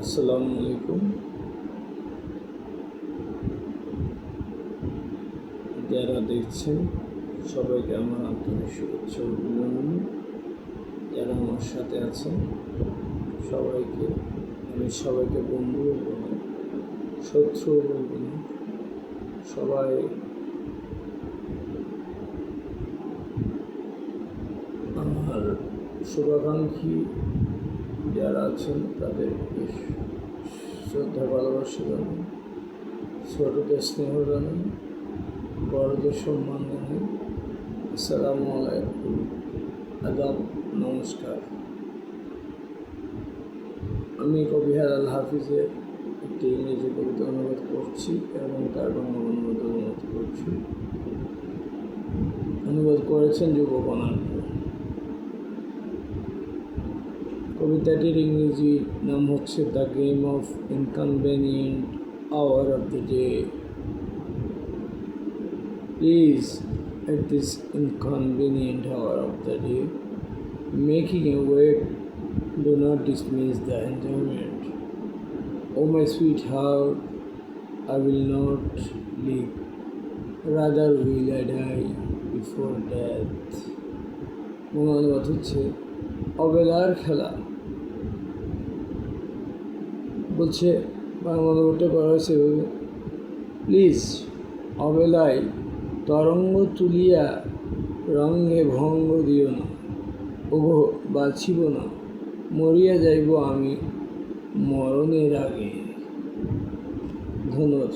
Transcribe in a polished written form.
আসসালামু আলাইকুম। যারা দেখছেন সবাইকে আমার আন্তরিক শুভেচ্ছা ও অভিনন্দন। যারা আমার সাথে আছেন সবাইকে বন্ধু বলবো না, শত্রু বলবো না, সবাই আমার শুভাকাঙ্ক্ষী যারা আছেন তাদেরকে শ্রদ্ধা ভালোবাসা জানাই, ছোটদের স্নেহ জানাই, বড়দের সম্মান জানাই। আসসালামু আলাইকুম, আদাব, নমস্কার। আমি কবি হেলাল হাফিজের একটি ইংরেজি কবিতা অনুবাদ করছি এবং তার বাংলা অনুবাদ করছি। অনুবাদ করেছেন যুবক অনার্য। কবিতাটির ইংরেজি নাম হচ্ছে the game of inconvenient hour of the day. Please, at this inconvenient hour of the day, making a wait, do not dismiss the enjoyment. Oh my sweetheart, I will not live, rather will I die before death. অনুবাদ হচ্ছে অবেলার খেলা। বলছে বাংলা অনুবাদটা করা হয়েছে, please অবেলায় তরঙ্গ তুলিয়া রঙ্গে ভঙ্গ দিও না, ওগো বাঁচিব না, মরিয়া যাইব আমি মরণের আগে। ধন্যবাদ।